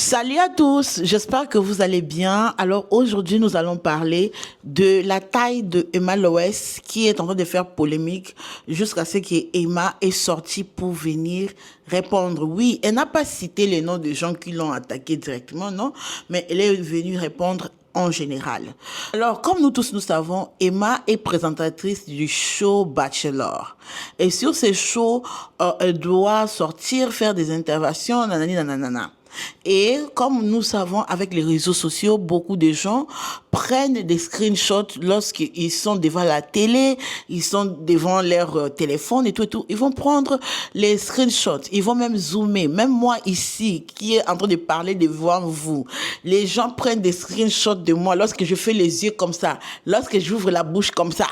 Salut à tous, j'espère que vous allez bien. Alors aujourd'hui, nous allons parler de la taille de Emma Loès qui est en train de faire polémique jusqu'à ce que Emma est sortie pour venir répondre. Oui, elle n'a pas cité les noms des gens qui l'ont attaqué directement, non, mais elle est venue répondre en général. Alors, comme nous tous nous savons, Emma est présentatrice du show Bachelor. Et sur ces shows, elle doit sortir, faire des interventions, nanani nanana. Et comme nous savons, avec les réseaux sociaux, beaucoup de gens prennent des screenshots lorsqu'ils sont devant la télé, ils sont devant leur téléphone et tout et tout. Ils vont prendre les screenshots, ils vont même zoomer. Même moi ici, qui est en train de parler devant vous, les gens prennent des screenshots de moi lorsque je fais les yeux comme ça, lorsque j'ouvre la bouche comme ça.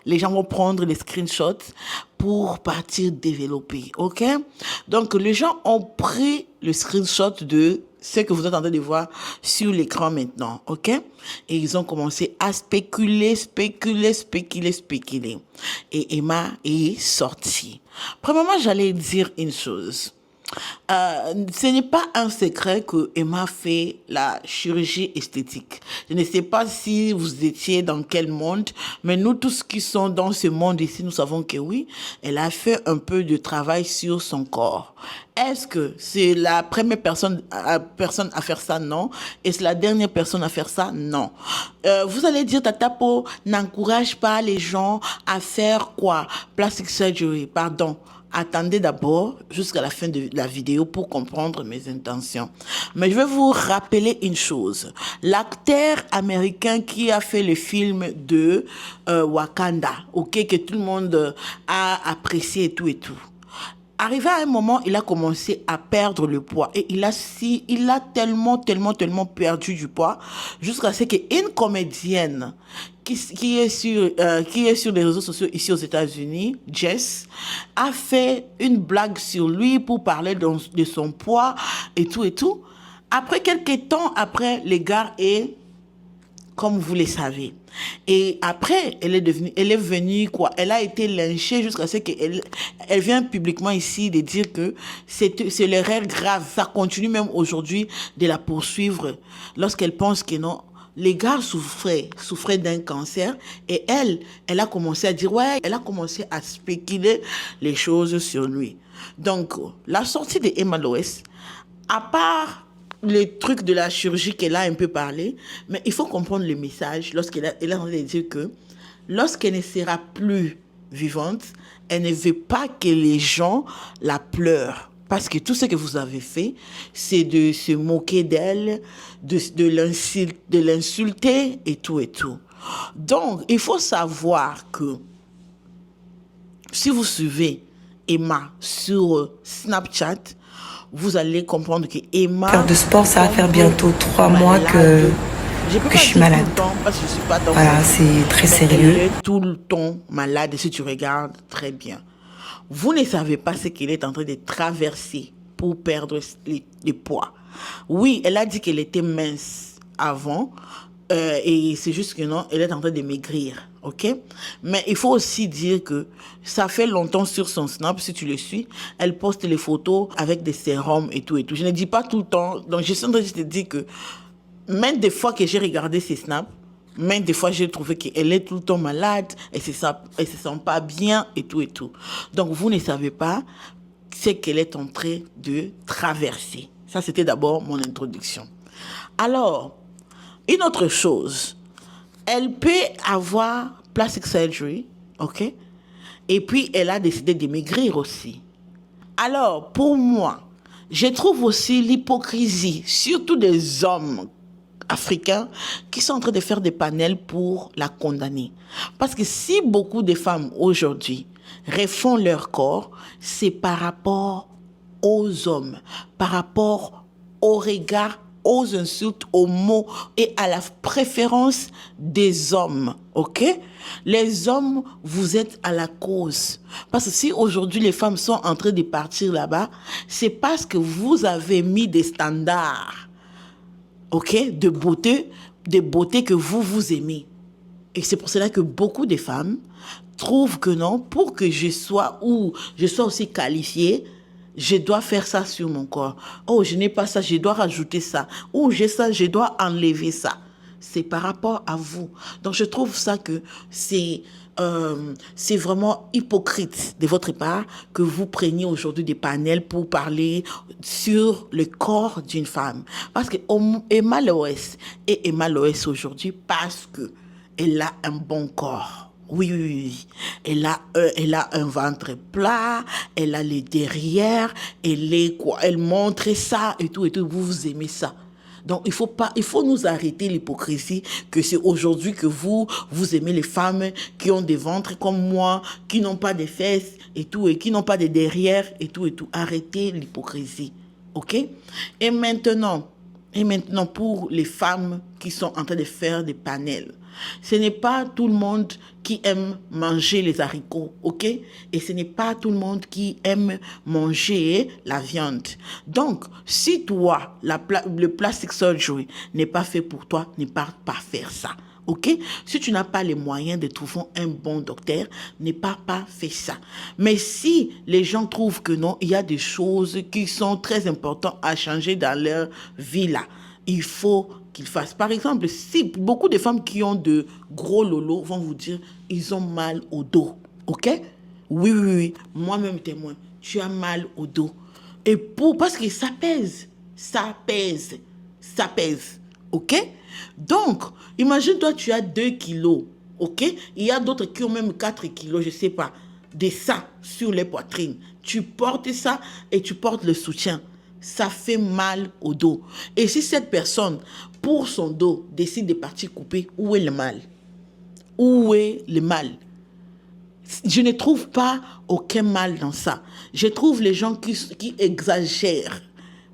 Les gens vont prendre les screenshots pour partir développer, ok? Donc, les gens ont pris le screenshot de ce que vous êtes en train de voir sur l'écran maintenant, ok? Et ils ont commencé à spéculer. Et Emma est sortie. Premièrement, j'allais dire une chose. Ce n'est pas un secret que Emma fait la chirurgie esthétique. Je ne sais pas si vous étiez dans quel monde, mais nous tous qui sommes dans ce monde ici, nous savons que oui, elle a fait un peu de travail sur son corps. Est-ce que c'est la première personne à faire ça? Non. Est-ce la dernière personne à faire ça? Non. Vous allez dire, Tata Po n'encourage pas les gens à faire quoi? Plastic surgery, pardon. Attendez d'abord jusqu'à la fin de la vidéo pour comprendre mes intentions. Mais je vais vous rappeler une chose. L'acteur américain qui a fait le film de Wakanda, ok, que tout le monde a apprécié et tout. Arrivé à un moment, il a commencé à perdre le poids et il a tellement perdu du poids jusqu'à ce qu'une comédienne qui est sur les réseaux sociaux ici aux États-Unis, Jess, a fait une blague sur lui pour parler de son poids et tout. Après quelques temps, les gars est comme vous le savez. Et après, elle est venue, quoi. Elle a été lynchée jusqu'à ce qu'elle vient publiquement ici de dire que c'est l'erreur grave. Ça continue même aujourd'hui de la poursuivre lorsqu'elle pense que non. Les gars souffraient d'un cancer et elle a commencé à dire, ouais, elle a commencé à spéculer les choses sur lui. Donc, la sortie de Emma Loès, à part les trucs de la chirurgie qu'elle a un peu parlé, mais il faut comprendre le message lorsqu'elle est en train de dire que lorsqu'elle ne sera plus vivante, elle ne veut pas que les gens la pleurent. Parce que tout ce que vous avez fait, c'est de se moquer d'elle, de l'insulter et tout. Donc, il faut savoir que si vous suivez Emma sur Snapchat, vous allez comprendre que Emma... Faire de sport, ça va faire bientôt 3 mois que je suis malade. Voilà, c'est très sérieux. Elle est tout le temps malade si tu regardes très bien. Vous ne savez pas ce qu'elle est en train de traverser pour perdre le poids. Oui, elle a dit qu'elle était mince avant. Et c'est juste que non, elle est en train de maigrir, ok? Mais il faut aussi dire que ça fait longtemps sur son Snap, si tu le suis, elle poste les photos avec des sérums et tout. Je ne dis pas tout le temps, donc je suis en train de te dire que même des fois que j'ai regardé ses snaps, même des fois j'ai trouvé qu'elle est tout le temps malade, elle se sent pas bien et tout. Donc vous ne savez pas ce qu'elle est en train de traverser. Ça, c'était d'abord mon introduction. Alors, une autre chose, elle peut avoir plastic surgery, ok? Et puis, elle a décidé de maigrir aussi. Alors, pour moi, je trouve aussi l'hypocrisie, surtout des hommes africains qui sont en train de faire des panels pour la condamner. Parce que si beaucoup de femmes aujourd'hui refont leur corps, c'est par rapport aux hommes, par rapport au regard, aux insultes, aux mots et à la préférence des hommes, ok? Les hommes, vous êtes à la cause. Parce que si aujourd'hui les femmes sont en train de partir là-bas, c'est parce que vous avez mis des standards, ok? De beauté que vous aimez. Et c'est pour cela que beaucoup de femmes trouvent que non, pour que je sois aussi qualifiée, je dois faire ça sur mon corps. Oh, je n'ai pas ça, je dois rajouter ça. Ou j'ai ça, je dois enlever ça. C'est par rapport à vous. Donc, je trouve ça que c'est vraiment hypocrite de votre part que vous preniez aujourd'hui des panels pour parler sur le corps d'une femme. Parce que Emma Loès est Emma Loès aujourd'hui parce que elle a un bon corps. Oui, oui, oui. Elle a un ventre plat, elle a les derrière, elle montre ça et tout, et tout. Vous aimez ça. Donc, il faut nous arrêter l'hypocrisie que c'est aujourd'hui que vous aimez les femmes qui ont des ventres comme moi, qui n'ont pas de fesses et tout, et qui n'ont pas de derrière et tout, et tout. Arrêtez l'hypocrisie. OK? Et maintenant, pour les femmes qui sont en train de faire des panels, ce n'est pas tout le monde qui aime manger les haricots, ok? Et ce n'est pas tout le monde qui aime manger la viande. Donc, si toi, le plastic surgery n'est pas fait pour toi, ne pas faire ça. Ok? Si tu n'as pas les moyens de trouver un bon docteur, ne pas faire ça. Mais si les gens trouvent que non, il y a des choses qui sont très importantes à changer dans leur vie là, il faut qu'ils fassent. Par exemple, si beaucoup de femmes qui ont de gros lolos vont vous dire ils ont mal au dos. Ok? Oui, oui, oui. Moi-même témoin, tu as mal au dos. Et parce que ça pèse. Ça pèse. Ça pèse. Ok? Donc, imagine-toi, tu as 2 kilos. Ok? Il y a d'autres qui ont même 4 kilos, je ne sais pas. De ça sur les poitrines. Tu portes ça et tu portes le soutien. Ça fait mal au dos. Et si cette personne, pour son dos, décide de partir couper, où est le mal? Où est le mal? Je ne trouve pas aucun mal dans ça. Je trouve les gens qui exagèrent.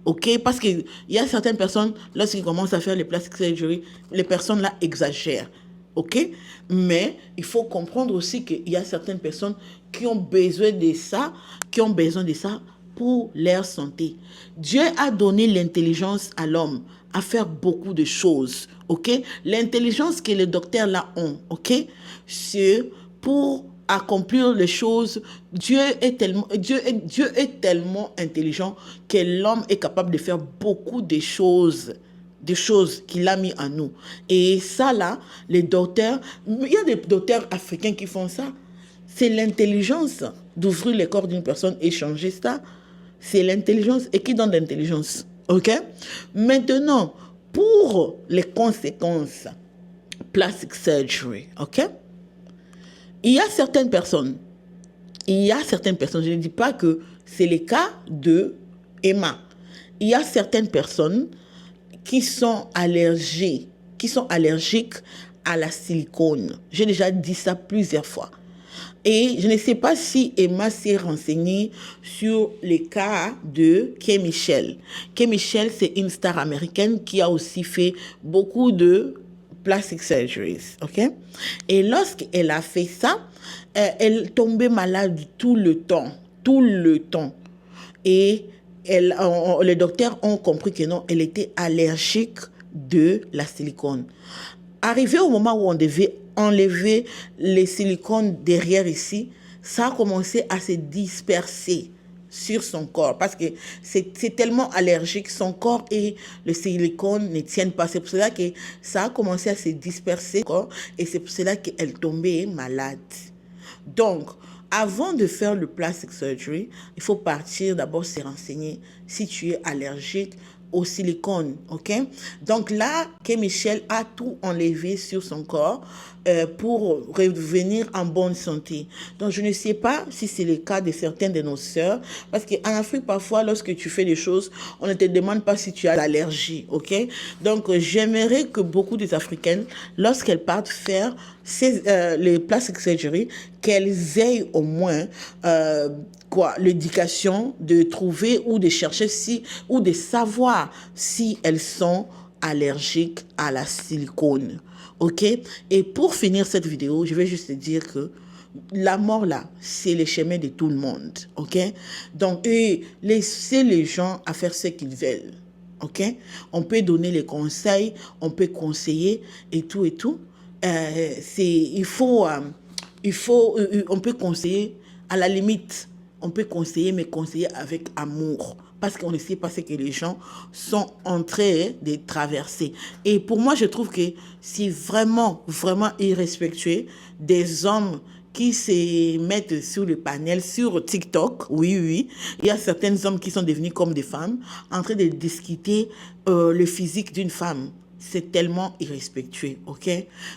Ok? Parce qu'il y a certaines personnes, lorsqu'ils commencent à faire les plastic surgery, les personnes là exagèrent. Ok? Mais il faut comprendre aussi qu'il y a certaines personnes qui ont besoin de ça, pour leur santé. Dieu a donné l'intelligence à l'homme à faire beaucoup de choses, ok? L'intelligence que les docteurs là ont, ok? C'est pour accomplir les choses. Dieu est tellement intelligent que l'homme est capable de faire beaucoup de choses qu'il a mis en nous. Et ça là, les docteurs, il y a des docteurs africains qui font ça. C'est l'intelligence d'ouvrir le corps d'une personne et changer ça. C'est l'intelligence. Et qui donne l'intelligence? OK? Maintenant, pour les conséquences, plastic surgery, OK? Il y a certaines personnes, je ne dis pas que c'est le cas de Emma. Il y a certaines personnes qui sont allergiques à la silicone. J'ai déjà dit ça plusieurs fois. Et je ne sais pas si Emma s'est renseignée sur les cas de Kay Michel. Kay Michel, c'est une star américaine qui a aussi fait beaucoup de plastic surgeries. Ok? Et lorsqu'elle a fait ça, elle tombait malade tout le temps. Et les docteurs ont compris que non, elle était allergique de la silicone. Arrivé au moment où on devait enlever les silicones derrière ici, ça a commencé à se disperser sur son corps parce que c'est tellement allergique, son corps et le silicone ne tiennent pas. C'est pour cela que ça a commencé à se disperser et c'est pour cela qu'elle tombait malade. Donc, avant de faire le plastic surgery, il faut partir d'abord se renseigner si tu es allergique au silicone, ok? Donc là, Kay Michel a tout enlevé sur son corps pour revenir en bonne santé. Donc je ne sais pas si c'est le cas de certaines de nos sœurs, parce qu'en Afrique, parfois, lorsque tu fais des choses, on ne te demande pas si tu as l'allergie, ok? Donc j'aimerais que beaucoup des Africaines, lorsqu'elles partent faire les plastic surgery, qu'elles aient au moins l'éducation de trouver ou de chercher ou de savoir si elles sont allergiques à la silicone. Ok? Et pour finir cette vidéo, je vais juste te dire que la mort là, c'est le chemin de tout le monde. Ok? Donc, laissez les gens à faire ce qu'ils veulent. Ok? On peut donner les conseils, on peut conseiller et tout et tout. On peut conseiller à la limite. on peut conseiller, mais conseiller avec amour. Parce qu'on ne sait pas ce que les gens sont en train de traverser. Et pour moi, je trouve que c'est vraiment, vraiment irrespectueux des hommes qui se mettent sur le panel, sur TikTok, oui, oui. Il y a certains hommes qui sont devenus comme des femmes, en train de discuter le physique d'une femme. C'est tellement irrespectueux, ok?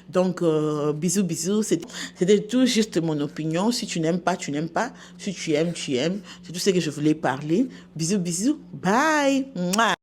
Donc, bisous, bisous. C'était tout juste mon opinion. Si tu n'aimes pas, tu n'aimes pas. Si tu aimes, tu aimes. C'est tout ce que je voulais parler. Bisous, bisous. Bye. Mouah.